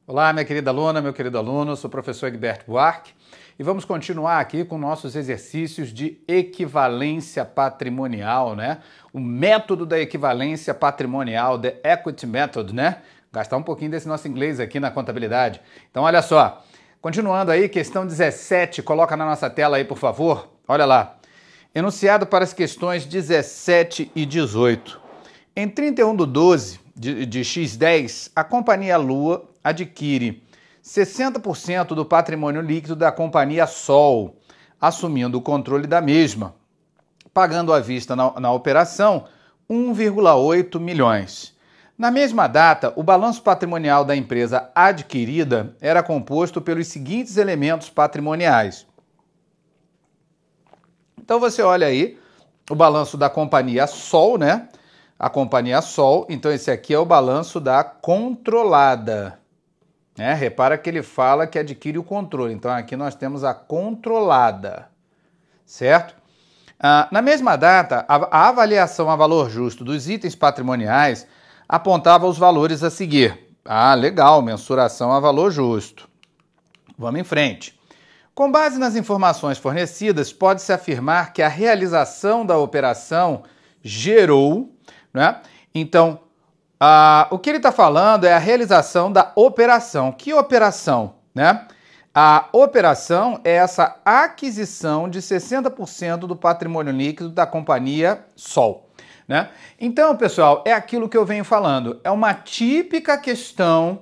Olá, minha querida aluna, meu querido aluno, sou o professor Egberto Buarque e vamos continuar aqui com nossos exercícios de equivalência patrimonial, né? O método da equivalência patrimonial, the equity method, né? Gastar um pouquinho desse nosso inglês aqui na contabilidade. Então, olha só, continuando aí, questão 17, coloca na nossa tela aí, por favor. Olha lá. Enunciado para as questões 17 e 18. Em 31/12 de X10, a Companhia Lua adquire 60% do patrimônio líquido da Companhia Sol, assumindo o controle da mesma, pagando à vista na operação 1,8 milhões. Na mesma data, o balanço patrimonial da empresa adquirida era composto pelos seguintes elementos patrimoniais. Então você olha aí o balanço da Companhia Sol, né? A Companhia Sol, então esse aqui é o balanço da controlada. Repara que ele fala que adquire o controle, então aqui nós temos a controlada, certo? Na mesma data, a avaliação a valor justo dos itens patrimoniais apontava os valores a seguir. Legal, mensuração a valor justo. Vamos em frente. Com base nas informações fornecidas, pode-se afirmar que a realização da operação gerou, né? Então, o que ele está falando é a realização da operação. Que operação, né? A operação é essa aquisição de 60% do patrimônio líquido da Companhia Sol, né? Então, pessoal, é aquilo que eu venho falando. É uma típica questão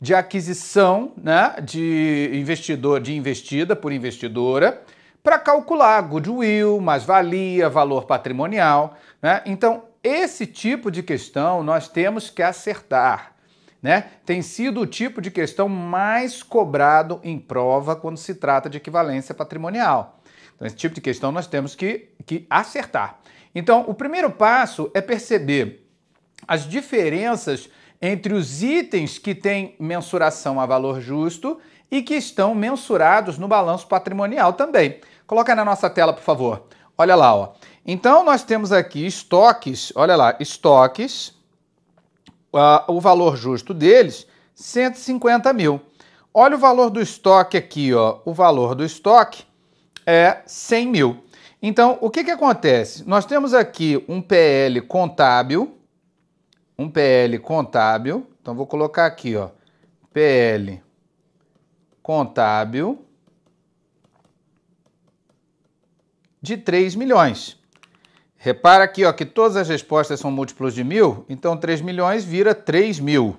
de aquisição, né, de investida por investidora para calcular goodwill, mais-valia, valor patrimonial, né? Então, esse tipo de questão nós temos que acertar, né? Tem sido o tipo de questão mais cobrado em prova quando se trata de equivalência patrimonial. Então, esse tipo de questão nós temos que acertar. Então, o primeiro passo é perceber as diferenças entre os itens que têm mensuração a valor justo e que estão mensurados no balanço patrimonial também. Coloca na nossa tela, por favor. Olha lá, ó. Então, nós temos aqui estoques, olha lá, estoques, o valor justo deles, 150 mil. Olha o valor do estoque aqui, ó. O valor do estoque é 100 mil. Então, o que acontece? Nós temos aqui um PL contábil, então vou colocar aqui, ó, PL contábil de 3 milhões. Repara aqui, ó, que todas as respostas são múltiplos de 1.000, então 3 milhões vira 3 mil,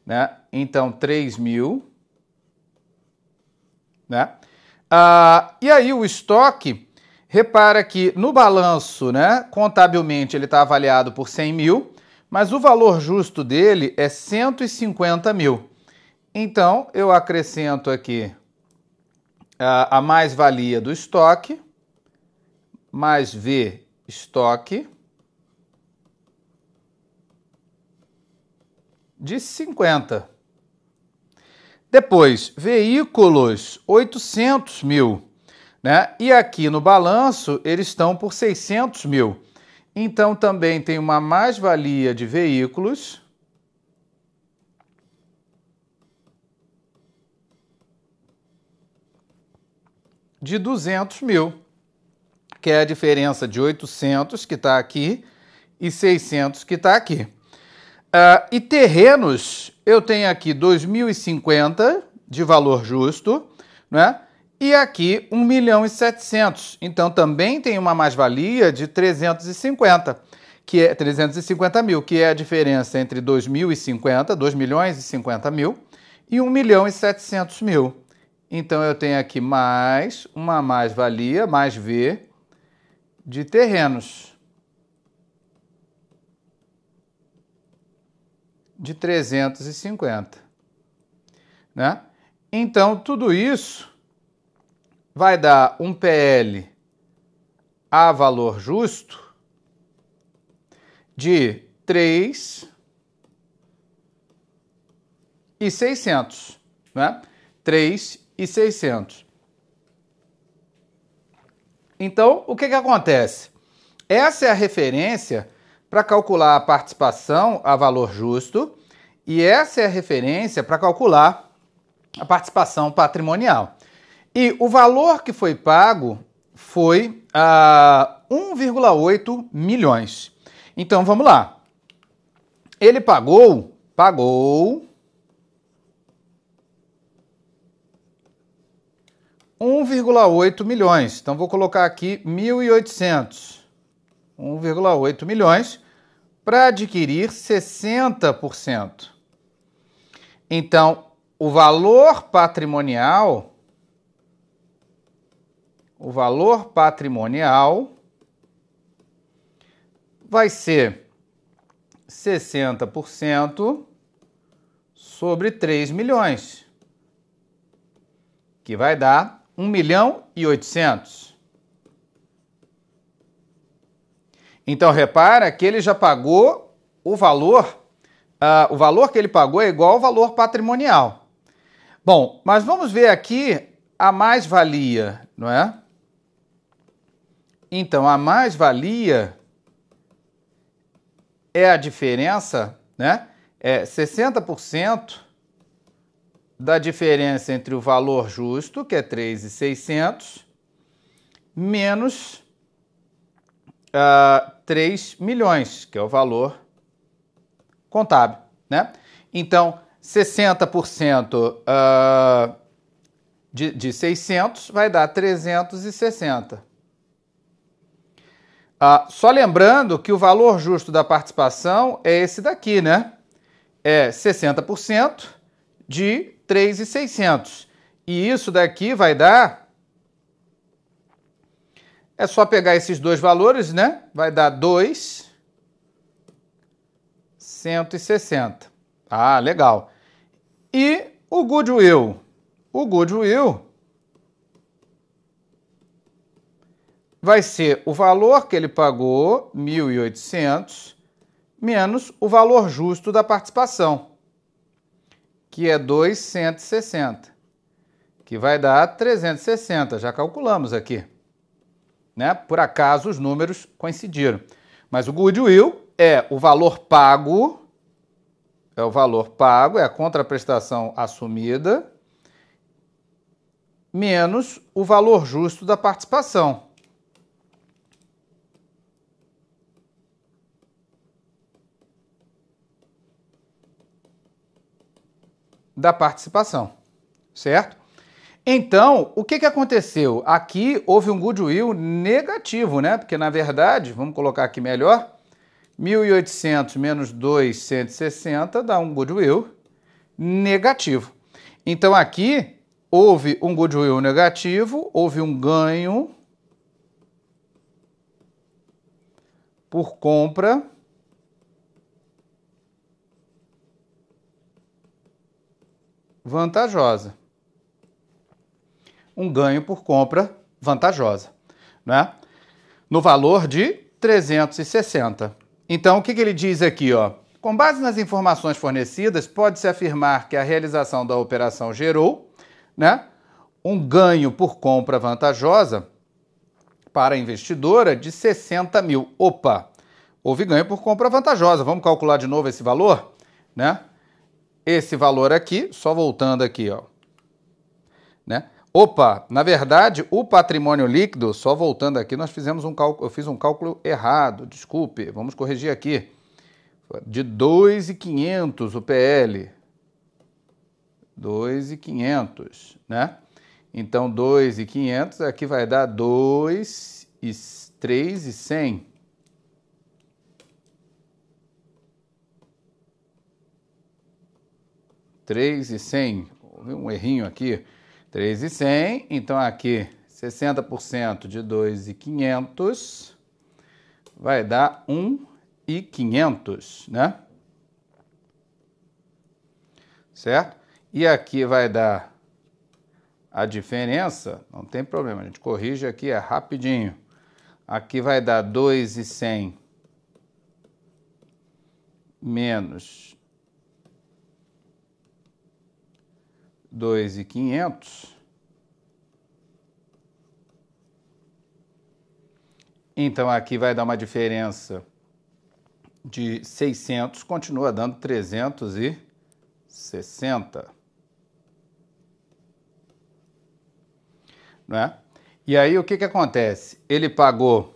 né? Então 3 mil, né? E aí o estoque, repara que no balanço, né, contabilmente ele está avaliado por 100 mil, mas o valor justo dele é 150 mil. Então, eu acrescento aqui a mais-valia do estoque, mais V estoque, de 50. Depois, veículos, 800 mil. Né? E aqui no balanço, eles estão por 600 mil. Então, também tem uma mais-valia de veículos de 200 mil, que é a diferença de 800, que está aqui, e 600, que está aqui. E terrenos, eu tenho aqui 2.050 de valor justo, né? E aqui 1.700.000. Então, também tem uma mais-valia de 350, que é 350 mil, que é a diferença entre 2.050, 2.050.000 e 1.700.000. Então, eu tenho aqui mais uma mais-valia, mais V, de terrenos, de 350. Né? Então, tudo isso vai dar um PL a valor justo de 3.600, né? 3.600. Então, o que acontece? Essa é a referência para calcular a participação a valor justo E essa é a referência para calcular a participação patrimonial. E o valor que foi pago foi 1,8 milhões. Então, vamos lá. Ele pagou 1,8 milhões. Então, vou colocar aqui 1.800. 1,8 milhões para adquirir 60%. Então, o valor patrimonial vai ser 60% sobre 3 milhões, que vai dar 1.800.000. Então, repara que ele já pagou o valor que ele pagou é igual ao valor patrimonial. Bom, mas vamos ver aqui a mais-valia, não é? Então, a mais-valia é a diferença, né? É 60% da diferença entre o valor justo, que é 3.600, menos 3 milhões, que é o valor contábil, né? Então, 60% de 600 vai dar 360. Só lembrando que o valor justo da participação é esse daqui, né? É 60% de 3.600. E isso daqui vai dar... É só pegar esses dois valores, né? Vai dar 2.160. Ah, legal. E o goodwill? O goodwill vai ser o valor que ele pagou, 1.800, menos o valor justo da participação, que é 2.160, que vai dar 360. Já calculamos aqui, né? Por acaso os números coincidiram. Mas o goodwill é o valor pago, é a contraprestação assumida, menos o valor justo da participação. Certo? Então, o que aconteceu? Aqui houve um goodwill negativo, né? Porque, na verdade, vamos colocar aqui melhor, 1.800 menos 2.160 dá um goodwill negativo. Então, aqui houve um goodwill negativo, houve um ganho por compra vantajosa. Um ganho por compra vantajosa, né? No valor de 360. Então, o que ele diz aqui, ó? Com base nas informações fornecidas, pode-se afirmar que a realização da operação gerou, né, um ganho por compra vantajosa para a investidora de 60 mil. Opa, houve ganho por compra vantajosa. Vamos calcular de novo esse valor, né? Esse valor aqui, só voltando aqui, ó, né? Opa, na verdade, o patrimônio líquido, só voltando aqui, nós fizemos um cálculo, eu fiz um cálculo errado, desculpe, vamos corrigir aqui. De 2.500 o PL. 2.500, né? Então, 2.500 aqui vai dar 3.100. 3.100. Houve um errinho aqui. 3.100, então aqui 60% de 2.500 vai dar 1.500, né? Certo? E aqui vai dar a diferença, não tem problema, a gente corrige aqui, é rapidinho. Aqui vai dar 2.100 menos 2.500. Então, aqui vai dar uma diferença de 600, continua dando 360. 60. Não é? E aí o que acontece? Ele pagou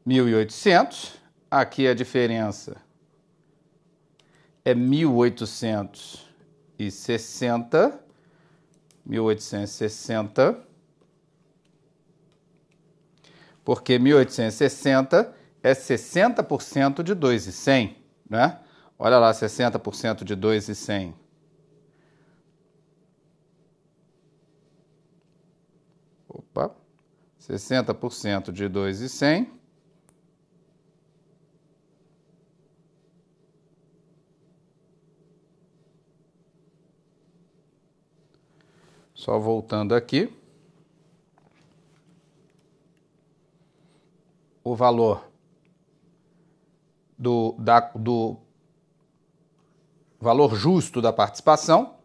1.800, aqui a diferença é 1.860, 1.860, porque 1.860 é 60% de 2.100, né? Olha lá, 60% de 2.100. Opa, 60% de 2.100. Só voltando aqui. O valor do valor justo da participação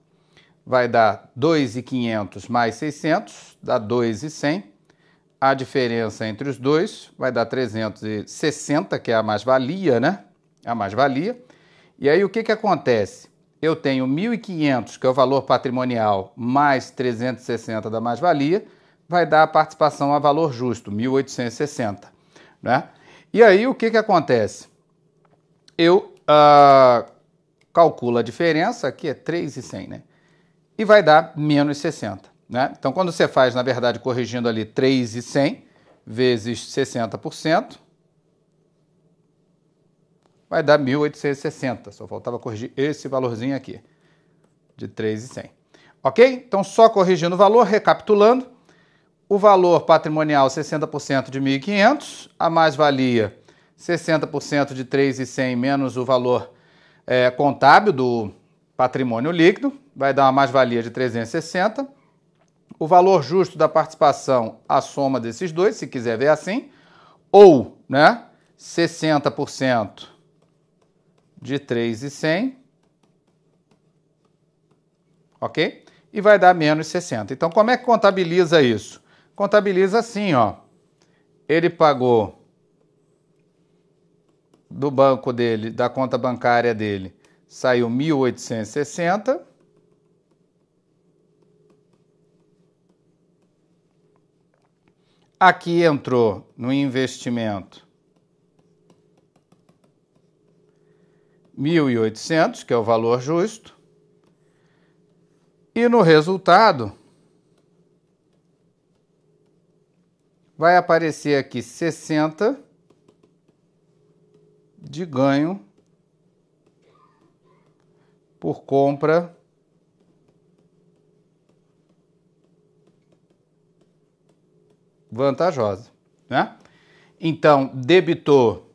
vai dar 2.500 mais 600, dá 2.100. A diferença entre os dois vai dar 360, que é a mais-valia, né? A mais-valia. E aí o que acontece? Eu tenho 1.500, que é o valor patrimonial, mais 360 da mais-valia, vai dar a participação a valor justo, 1.860, né? E aí o que acontece? Eu calculo a diferença, aqui é 3.100, né? E vai dar menos 60, né? Então, quando você faz, na verdade, corrigindo ali 3.100 vezes 60%, vai dar 1.860. Só faltava corrigir esse valorzinho aqui, de 3.100. Ok? Então, só corrigindo o valor, recapitulando, o valor patrimonial 60% de 1.500, a mais-valia 60% de 3.100 menos o valor contábil do patrimônio líquido, vai dar uma mais-valia de 360. O valor justo da participação, a soma desses dois, se quiser ver assim, ou, né, 60% de 3.100, ok? E vai dar menos 60. Então, como é que contabiliza isso? Contabiliza assim, ó. Ele pagou do banco dele, da conta bancária dele, saiu 1.860. Aqui entrou no investimento 1.800, que é o valor justo. E no resultado vai aparecer aqui 60 de ganho por compra vantajosa, né? Então, debitou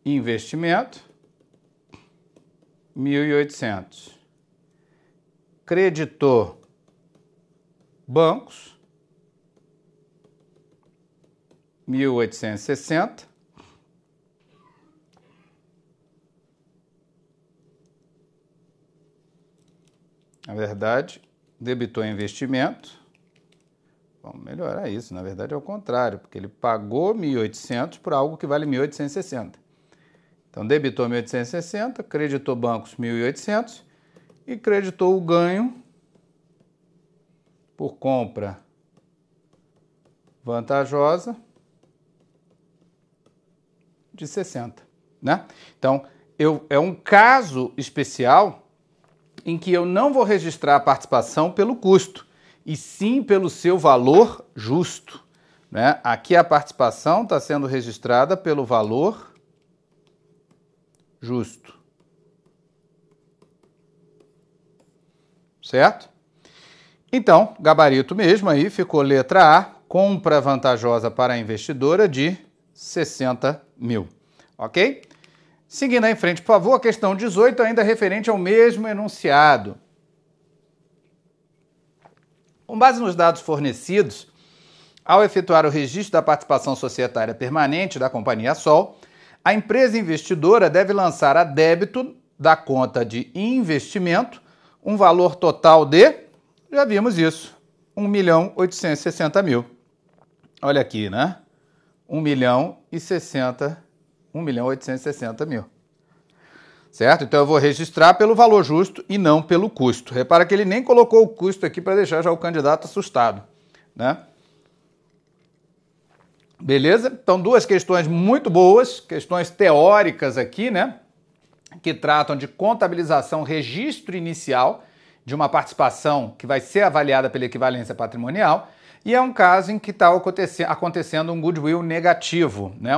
investimento, 1.800. Creditou bancos, 1.860. Na verdade, debitou investimento. Vamos melhorar isso. Na verdade, é o contrário, porque ele pagou 1.800 por algo que vale 1.860. Então, debitou 1.860, creditou bancos 1.800 e creditou o ganho por compra vantajosa de 60, né? Então, é um caso especial em que eu não vou registrar a participação pelo custo, e sim pelo seu valor justo, né? Aqui a participação está sendo registrada pelo valor justo. Certo? Então, gabarito mesmo aí, ficou letra A, compra vantajosa para a investidora de 60 mil. Ok? Seguindo aí em frente, por favor, a questão 18, ainda referente ao mesmo enunciado. Com base nos dados fornecidos, ao efetuar o registro da participação societária permanente da Companhia Sol, a empresa investidora deve lançar a débito da conta de investimento um valor total de, já vimos isso, 1.860.000. Olha aqui, né? 1.060 1.860.000. Certo? Então eu vou registrar pelo valor justo e não pelo custo. Repara que ele nem colocou o custo aqui para deixar já o candidato assustado, né? Beleza? Então, duas questões muito boas, questões teóricas aqui, né? Que tratam de contabilização, registro inicial de uma participação que vai ser avaliada pela equivalência patrimonial, e é um caso em que está acontecendo um goodwill negativo, né?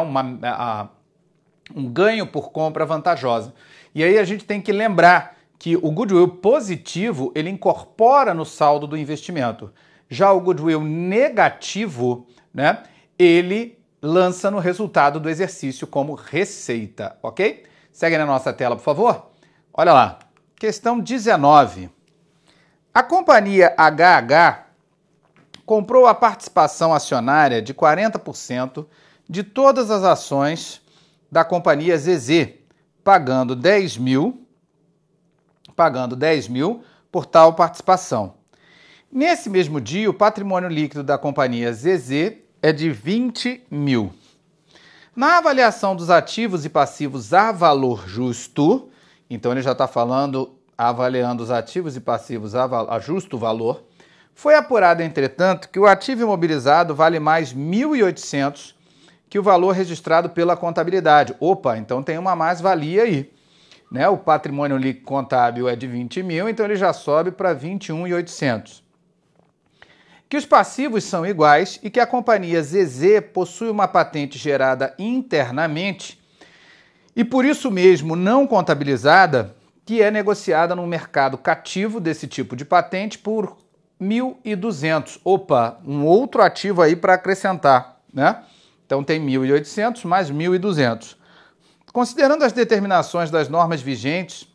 Um ganho por compra vantajosa. E aí a gente tem que lembrar que o goodwill positivo, ele incorpora no saldo do investimento. Já o goodwill negativo, né, ele lança no resultado do exercício como receita, ok? Segue na nossa tela, por favor. Olha lá, questão 19. A companhia HH comprou a participação acionária de 40% de todas as ações da companhia ZZ, pagando 10 mil por tal participação. Nesse mesmo dia, o patrimônio líquido da companhia ZZ é de 20 mil. Na avaliação dos ativos e passivos a valor justo, então ele já está falando, avaliando os ativos e passivos a justo valor, foi apurado, entretanto, que o ativo imobilizado vale mais 1.800 que o valor registrado pela contabilidade. Opa, então tem uma mais-valia aí, né? O patrimônio líquido contábil é de 20 mil, então ele já sobe para 21.800. Que os passivos são iguais e que a companhia ZZ possui uma patente gerada internamente e por isso mesmo não contabilizada, que é negociada no mercado cativo desse tipo de patente por 1.200. Opa, um outro ativo aí para acrescentar, né? Então tem 1.800 mais 1.200. Considerando as determinações das normas vigentes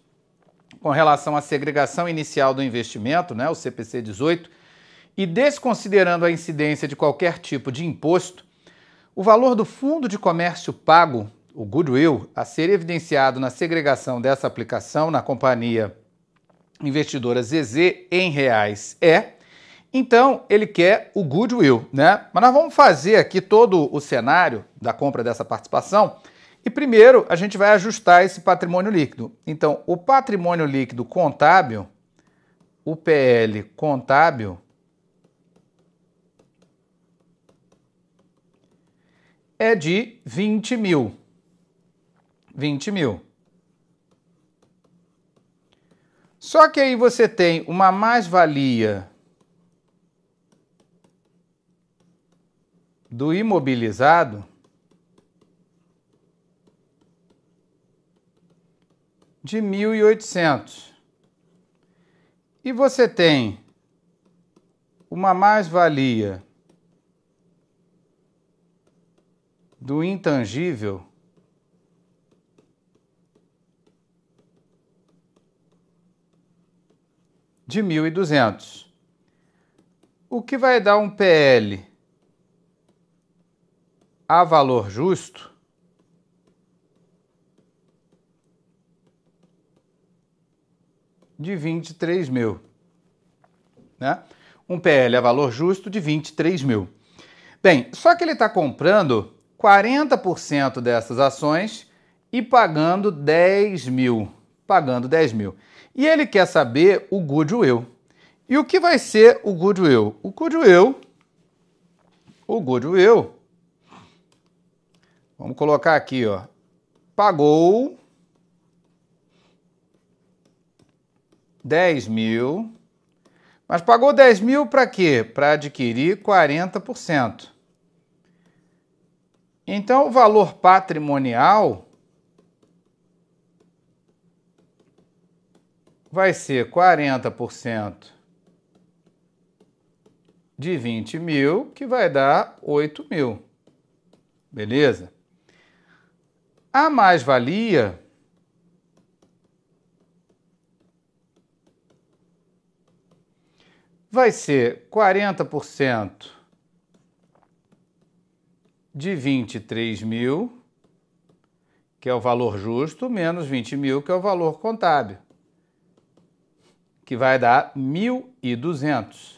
com relação à segregação inicial do investimento, né, o CPC 18, e desconsiderando a incidência de qualquer tipo de imposto, o valor do fundo de comércio pago, o goodwill, a ser evidenciado na segregação dessa aplicação na companhia investidora ZZ em reais então ele quer o goodwill, né? Mas nós vamos fazer aqui todo o cenário da compra dessa participação e primeiro a gente vai ajustar esse patrimônio líquido. Então, o patrimônio líquido contábil, o PL contábil, é de 20 mil. 20 mil. Só que aí você tem uma mais-valia do imobilizado de 1.800. E você tem uma mais-valia do intangível de 1.200. O que vai dar um PL a valor justo de 23 mil, né? Um PL a valor justo de 23 mil. Bem, só que ele está comprando 40% dessas ações e pagando 10 mil. Pagando 10 mil. E ele quer saber o goodwill. E o que vai ser o goodwill? O goodwill, vamos colocar aqui, ó, pagou 10 mil, mas pagou 10 mil para quê? Para adquirir 40%. Então, o valor patrimonial vai ser 40% de 20 mil, que vai dar 8 mil. Beleza? A mais-valia vai ser 40% de 23 mil, que é o valor justo, menos 20 mil, que é o valor contábil, que vai dar 1.200,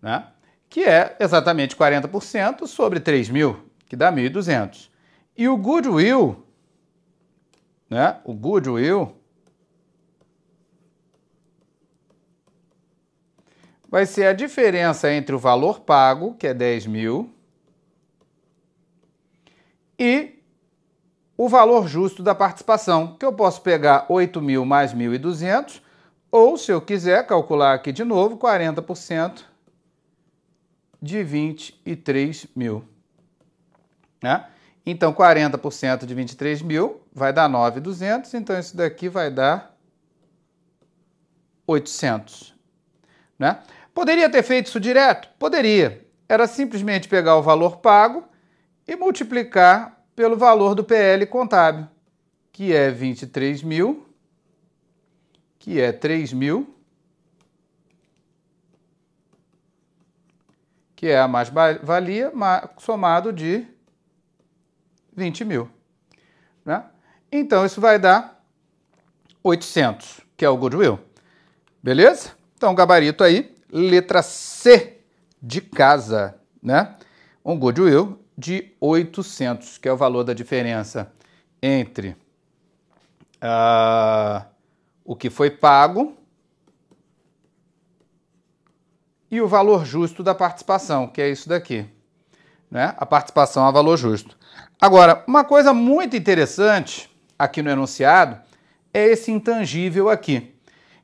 né? Que é exatamente 40% sobre 3 mil, que dá 1.200. E o goodwill, né? O goodwill vai ser a diferença entre o valor pago, que é 10 mil, e o valor justo da participação, que eu posso pegar 8 mil mais 1.200, ou, se eu quiser calcular aqui de novo, 40% de 23 mil. Né? Então, 40% de 23 mil vai dar 9.200, então isso daqui vai dar 800. Né? Poderia ter feito isso direto? Poderia. Era simplesmente pegar o valor pago e multiplicar pelo valor do PL contábil, que é 23 mil, que é 3 mil, que é a mais-valia, somado de 20 mil. Né? Então, isso vai dar 800, que é o goodwill. Beleza? Então, gabarito aí, letra C de casa, né? Um goodwill de 800, que é o valor da diferença entre o que foi pago e o valor justo da participação, que é isso daqui. Né? A participação a valor justo. Agora, uma coisa muito interessante aqui no enunciado é esse intangível aqui,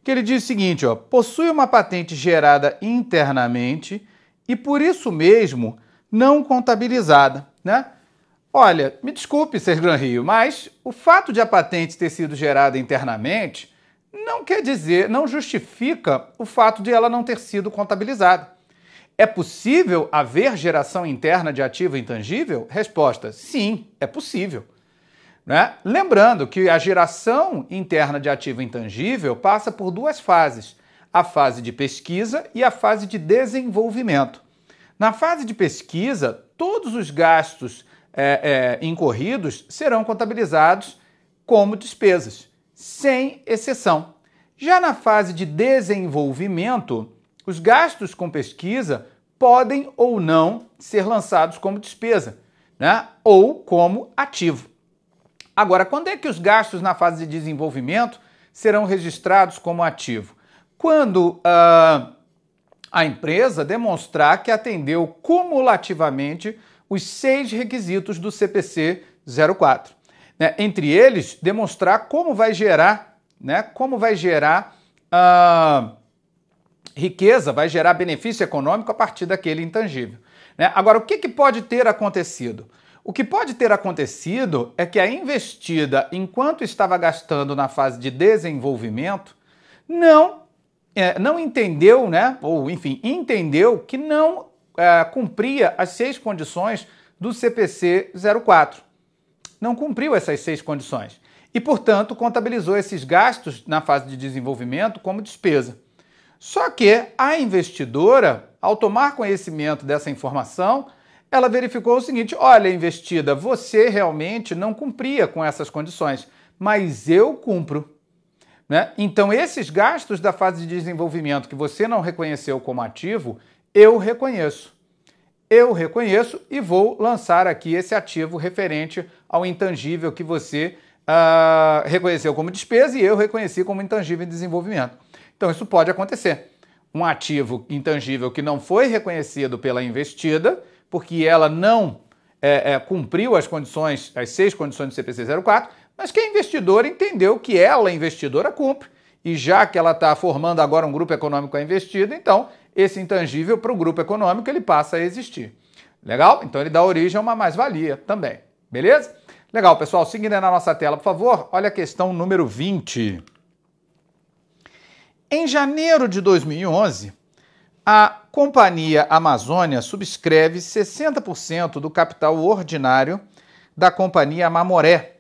que ele diz o seguinte, ó, possui uma patente gerada internamente e por isso mesmo não contabilizada, né? Olha, me desculpe, Sérgio Rio, mas o fato de a patente ter sido gerada internamente não quer dizer, não justifica o fato de ela não ter sido contabilizada. É possível haver geração interna de ativo intangível? Resposta: sim, é possível. Né? Lembrando que a geração interna de ativo intangível passa por duas fases, a fase de pesquisa e a fase de desenvolvimento. Na fase de pesquisa, todos os gastos incorridos serão contabilizados como despesas, sem exceção. Já na fase de desenvolvimento, os gastos com pesquisa podem ou não ser lançados como despesa, né? Ou como ativo. Agora, quando é que os gastos na fase de desenvolvimento serão registrados como ativo? Quando a empresa demonstrar que atendeu cumulativamente os 6 requisitos do CPC 04. Né? Entre eles, demonstrar como vai gerar, né? Riqueza, vai gerar benefício econômico a partir daquele intangível. Né? Agora, o que pode ter acontecido? O que pode ter acontecido é que a investida, enquanto estava gastando na fase de desenvolvimento, não entendeu, né? Ou, enfim, entendeu que não cumpria as 6 condições do CPC 04. Não cumpriu essas 6 condições. E, portanto, contabilizou esses gastos na fase de desenvolvimento como despesa. Só que a investidora, ao tomar conhecimento dessa informação, ela verificou o seguinte: olha, investida, você realmente não cumpria com essas condições, mas eu cumpro. Né? Então, esses gastos da fase de desenvolvimento que você não reconheceu como ativo, eu reconheço. Eu reconheço e vou lançar aqui esse ativo referente ao intangível que você reconheceu como despesa e eu reconheci como intangível em desenvolvimento. Então, isso pode acontecer. Um ativo intangível que não foi reconhecido pela investida, porque ela não cumpriu as condições, as 6 condições do CPC 04, mas que a investidora entendeu que ela, investidora, cumpre. E já que ela está formando agora um grupo econômico a investida, então esse intangível para o grupo econômico ele passa a existir. Legal? Então ele dá origem a uma mais-valia também. Beleza? Legal, pessoal. Seguindo aí na nossa tela, por favor, olha a questão número 20. Em janeiro de 2011, a Companhia Amazônia subscreve 60% do capital ordinário da Companhia Mamoré,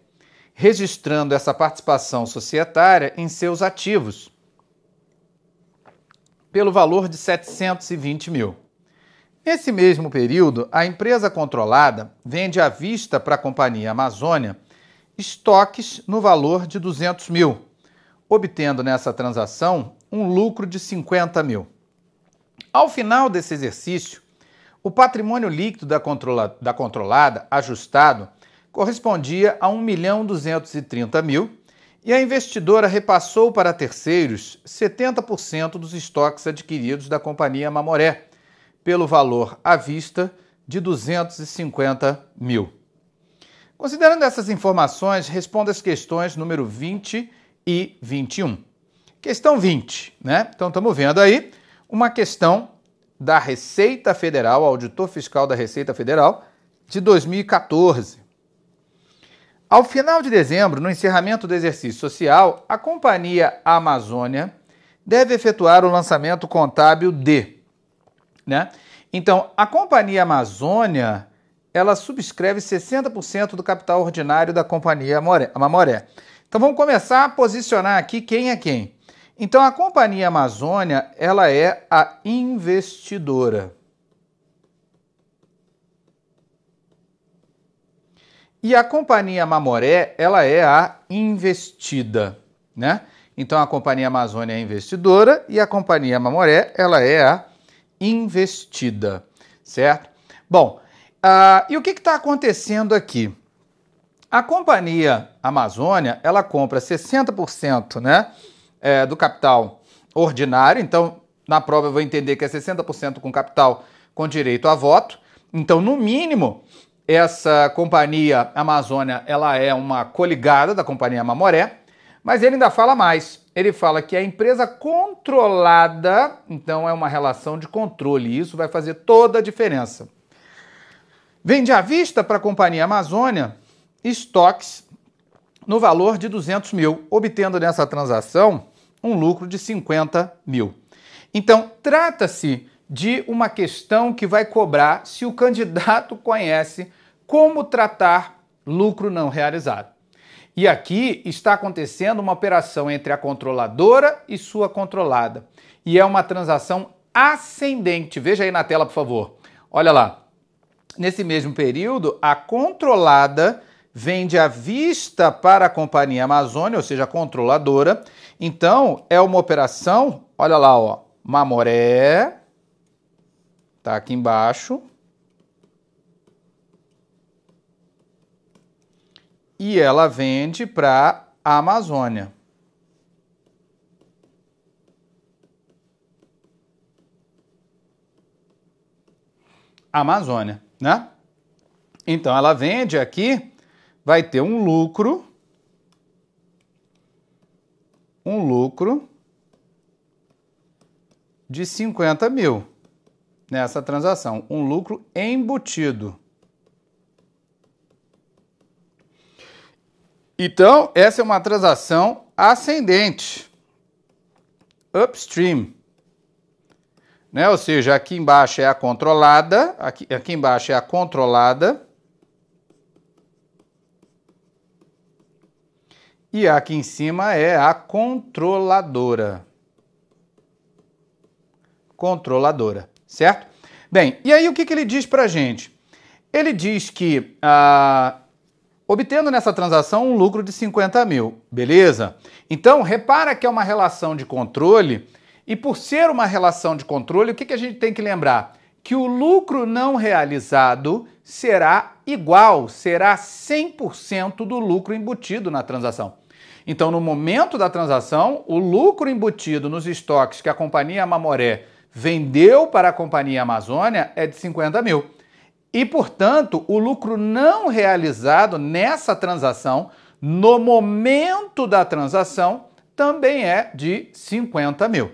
registrando essa participação societária em seus ativos, pelo valor de 720 mil. Nesse mesmo período, a empresa controlada vende à vista para a Companhia Amazônia estoques no valor de 200 mil, obtendo nessa transação um lucro de 50 mil. Ao final desse exercício, o patrimônio líquido da controlada, ajustado, correspondia a 1.230.000 e a investidora repassou para terceiros 70% dos estoques adquiridos da companhia Mamoré, pelo valor à vista de 250.000. Considerando essas informações, responda as questões número 20 e 21. Questão 20, né? Então estamos vendo aí uma questão da Receita Federal, auditor fiscal da Receita Federal, de 2014. Ao final de dezembro, no encerramento do exercício social, a Companhia Amazônia deve efetuar o lançamento contábil de, né? Então, a Companhia Amazônia, ela subscreve 60% do capital ordinário da Companhia Mamoré. Então, vamos começar a posicionar aqui quem é quem. Então, a Companhia Amazônia, ela é a investidora. E a Companhia Mamoré, ela é a investida, né? Então, a Companhia Amazônia é a investidora e a Companhia Mamoré, ela é a investida, certo? Bom, e o que está acontecendo aqui? A Companhia Amazônia, ela compra 60%, né, do capital ordinário. Então, na prova eu vou entender que é 60% com capital com direito a voto. Então, no mínimo, essa Companhia Amazônia, ela é uma coligada da Companhia Mamoré, mas ele ainda fala mais. Ele fala que a empresa controlada, então é uma relação de controle, e isso vai fazer toda a diferença. Vende à vista para a Companhia Amazônia estoques no valor de 200.000, obtendo nessa transação um lucro de 50.000. Então, trata-se de uma questão que vai cobrar se o candidato conhece como tratar lucro não realizado. E aqui está acontecendo uma operação entre a controladora e sua controlada. E é uma transação ascendente. Veja aí na tela, por favor. Olha lá. Nesse mesmo período, a controlada vende à vista para a Companhia Amazônia, ou seja, a controladora. Então, é uma operação, olha lá, ó, Mamoré, tá aqui embaixo. E ela vende para a Amazônia. Amazônia, né? Então, ela vende aqui, vai ter um lucro de 50.000 nessa transação, um lucro embutido. Então, essa é uma transação ascendente, upstream, né? Ou seja, aqui embaixo é a controlada, aqui embaixo é a controlada, e aqui em cima é a controladora. Controladora, certo? Bem, e aí o que ele diz pra gente? Ele diz que obtendo nessa transação um lucro de 50.000, beleza? Então, repara que é uma relação de controle, e por ser uma relação de controle, o que a gente tem que lembrar? Que o lucro não realizado será igual, será 100% do lucro embutido na transação. Então, no momento da transação, o lucro embutido nos estoques que a Companhia Mamoré vendeu para a Companhia Amazônia é de 50.000. E, portanto, o lucro não realizado nessa transação, no momento da transação, também é de 50.000.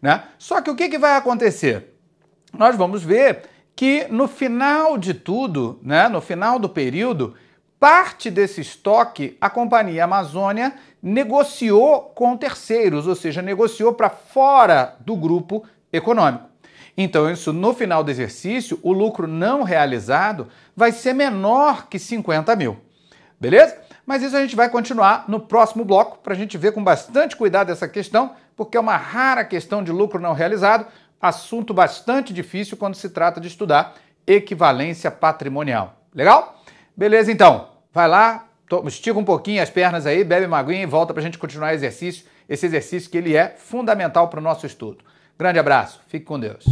Né? Só que o que vai acontecer? Nós vamos ver que no final de tudo, né, no final do período, parte desse estoque a Companhia Amazônia negociou com terceiros, ou seja, negociou para fora do grupo econômico. Então, isso no final do exercício, o lucro não realizado vai ser menor que 50.000. Beleza? Mas isso a gente vai continuar no próximo bloco para a gente ver com bastante cuidado essa questão, porque é uma rara questão de lucro não realizado, assunto bastante difícil quando se trata de estudar equivalência patrimonial. Legal? Beleza, então. Vai lá, estica um pouquinho as pernas aí, bebe uma aguinha e volta para a gente continuar esse exercício que ele é fundamental para o nosso estudo. Grande abraço, fique com Deus.